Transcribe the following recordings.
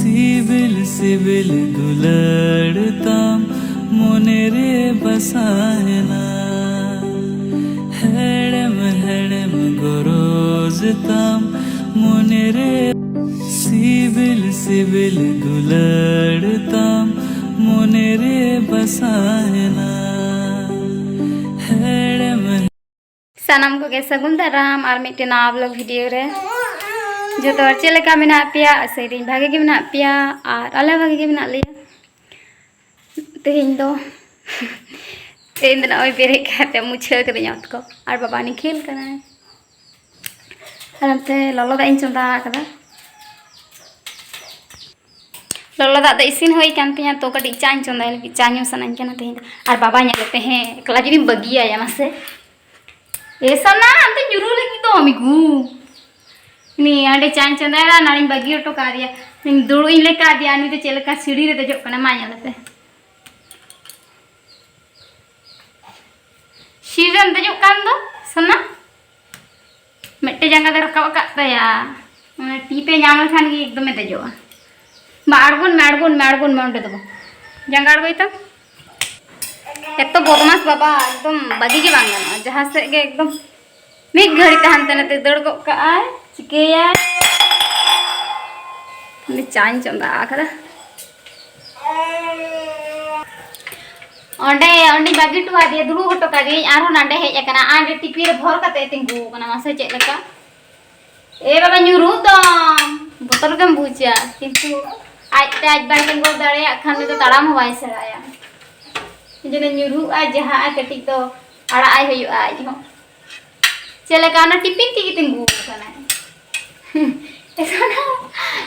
CIBIL CIBIL दुलड़ताम मोने रे बसायना हेड़म हेड़म गरोजताम मोने रे सिबिल सिबिल दुलड़ताम मोने रे बसायना हेड़म सानाम को के सगुन दाराम और मिट्टी नवा ब्लॉग वीडियो रे जो तो चेले का मेना पिया सेरिंग भागे के मेना पिया और आले भागे के मेना लिया तेहिं दो ओई बेरे खाते मुछे कर दिया को और बाबा ने खेल करना है और हमते ललो दा इन चंदा कदा ललो दा इसिन होई कांतिया तो कटी चाइन चंदा लगी चाइनो सनाइन कना तेहिं और बाबा नेलते हैं एकला जुदी बगिया या मासे ऐसा ना हमते जुरू लगी तो अमिगू नी आडे चाइन चंदा नानी बगी ऑटो का दिया नी दुड़ू इन ले का दिया नी तो चेलका सीढ़ी रे दजो कना मा नेलते सीढ़ी दजो कान दो सना मिट्टे जंगा दे रकाब काया टी पे नाम खान की एकदम में दजो माड़गुन माड़गुन माड़गुन माउंटे दबो जंगा अड़गोई तो एक तो बदमाश बाबा एकदम बगी के बांग गाना जहाँ से के एकदम मिग घड़ी तहनते नते दड़ गो का आय चिकेया नि चाइन चंदा आखदा ओंडे ओंडी बागी टुआ दिए दुलू हटो का दी आरो नांडे हेज कना आंडे टिपी रे भर काते तिंगु कना मासे चेक लका ए बाबा न्यूरु तो बोतल केम बुझा किंतु आज बार तिंगु दाड़े खान तो ताड़ाम हो बाय सराया जने न्यूरु आ जहां आ कटी तो आड़ा आय होयो आज हो चले काना टिपिन ती तिंगु कना ऐसा ना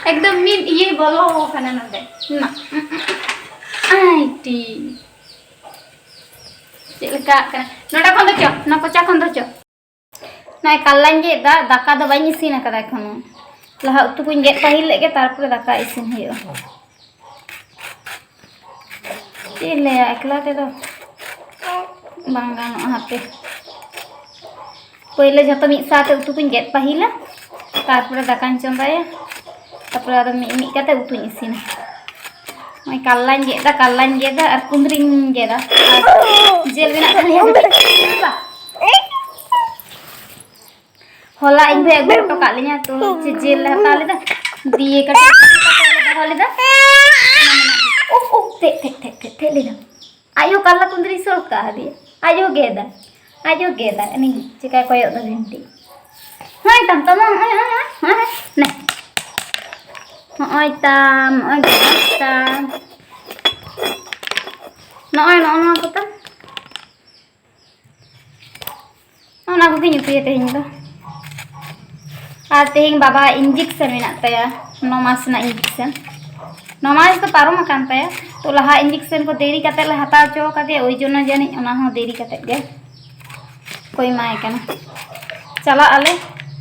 एकदम मिन ये बोलो हो कना नदे ना आईटी चलका कना नोडा खन दो च ना कोचा खन दो च ना कल्लान जे दाका दो बाई इसिन कदा खनो लहा उतु कुन गे पहिल लेगे तारपर दाका इसिन होयो चले एकला ते दो बांगा हाते पहले जतो मिद साथे उतु कुन गे पहिला तारपर दाकान चंदाया तारपर आदो मी काते उतु इसिन मैं कल्लान गेदा और कुंद्रिन गेदा जेल बिना खालिया होला इन भे एक बार तो कालिया तो जेल हटा लेदा दिए कट लेदा ओ ते लेदा आयो कल्ला कुंद्री सोल का दिया आयो गेदा अनि चिका कोयो द भिंटी हाय तम ने Oi tam, oi tam. Noy ko tam. Ona ko kinyu piye tehin do. Tehin baba injection menak taya, 9 mas na injection. 9 mas to parom akan taya. To laha injection ko deri kate la hata cho kate oi jonna jani ona ho deri kate ge. Koi mai kana. Chala ale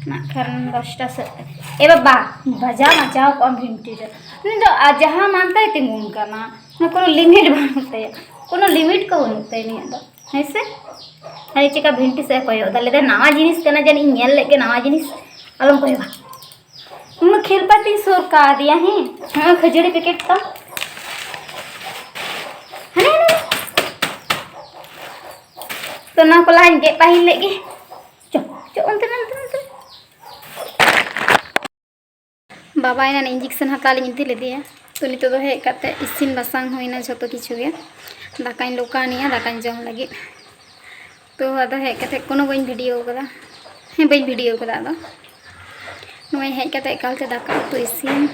ना खरन 10टा से ए बाबा बजा मचाओ कम भिंटी रे नहीं तो जहां मानता है तिंगुन करना ना कोनो लिमिट बनते कोनो लिमिट को बनते नहीं दो ऐसे हई चिका भिंटी से कोयो दले दे नवा जिनिस कना जन नेल लेके नवा जिनिस अलम कोयो हम खेल पाती सोर का दिया है हां खजड़ी पैकेट तो हने तो ना कोला इनके पहिल लेके चो अंतर बाबा इन इंजेक्शन हताली ले दिया तो नितो तो हेज काते इसिन बासांग होइना जतो किछु गे दाकाइन लोकानिया दाकाइन जम लगी तो अदा हेज काते कोनो बइन वीडियो कदा हे बइन वीडियो कदा दो नोय हेज काते एकालते दाका तो इसिन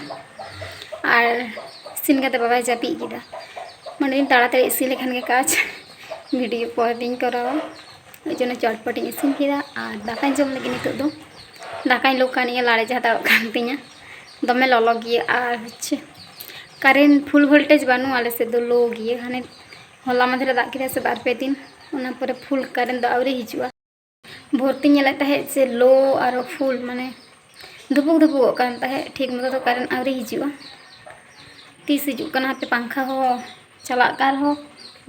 और इसिन काते बाबा जापी किदा माने ताड़ाताड़ी इसिन लेखान के काज वीडियो पर दिन करावा एजोने चटपटी इसिन किदा और दाकाइन जम लगी नितो दो दाकाइन लोकानिया लाड़े जाता कांतिया दमे ललो गिए और कारेंट फुल वोल्टेज बानू आले से दो लो गिए हाने होला मधरे दाग किदा से 2-3 दिन ओना पर फुल कारेंट दो आवरे हिजुआ भर्ती नेले तहे से लो और फुल माने धुपुक कान तहे ठीक मतो तो कारेंट आवरे हिजुआ तीस हिजु कना पे पंखा हो चला कार हो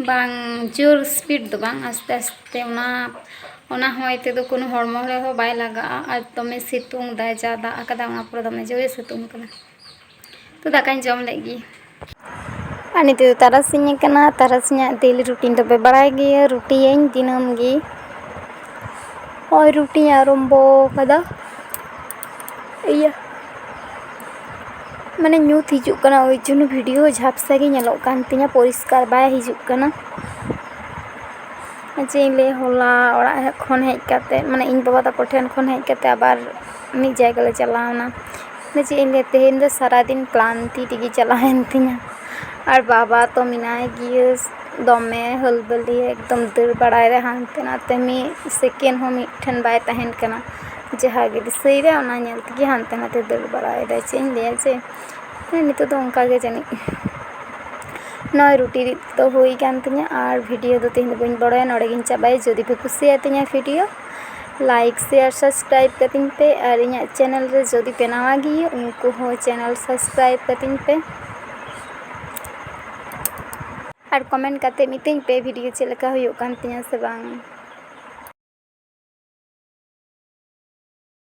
बांग जोर स्पीड दो बांग आस्ते आस्ते ओना होयते तो कोनो हरमो रे हो बाय लगा और तमे सितुंग दा जा दा आकादा ओना पर दमे जोरे सितुंग कना तो दाकाई जम लेगी और नित तो तारासिंह कना तारासिंह डेली रूटीन तो पे बड़ाई गई रूटीन दिनम गी और रूटीन आरम्भो कदा इया माने ᱧᱩᱛ हिजुग कना ओई जुन वीडियो झापसा गे नेलोग कान तिया परिष्कार बाय हिजुग कना जे ले होला ओड़ा खन हेज काते माने इन बाबा ताको ठेन खन हेज काते आबार मिद जायगा ले चलावना जे ले तेहेन दो सारा दिन क्लांति टिगी चलाहेन तिया और बाबा तो मिनाय गिय दमे हलबली एकदम दर बड़ाय रे हानते नाते मी सेकेंड हो मिठन बाय तहेन कना जहाँ गे दिसई रे ओना नेल तिगी हानते नाते दर बड़ाय रे चे ले जे नितो तो उनका गे जानी नय रूटी तो हुई कान तिया और वीडियो दो तेहेन बइन बड़ाया नोड़े गिन चाबाय जदि पे कुसिया तिया वीडियो लाइक शेयर सब्सक्राइब कतिन पे और इना चैनल रे जदि पे नवा गिय उनको हो चैनल सब्सक्राइब कतिन पे और कमेंट करते मितें पे वीडियो चलका हुई कान तिया से बांग।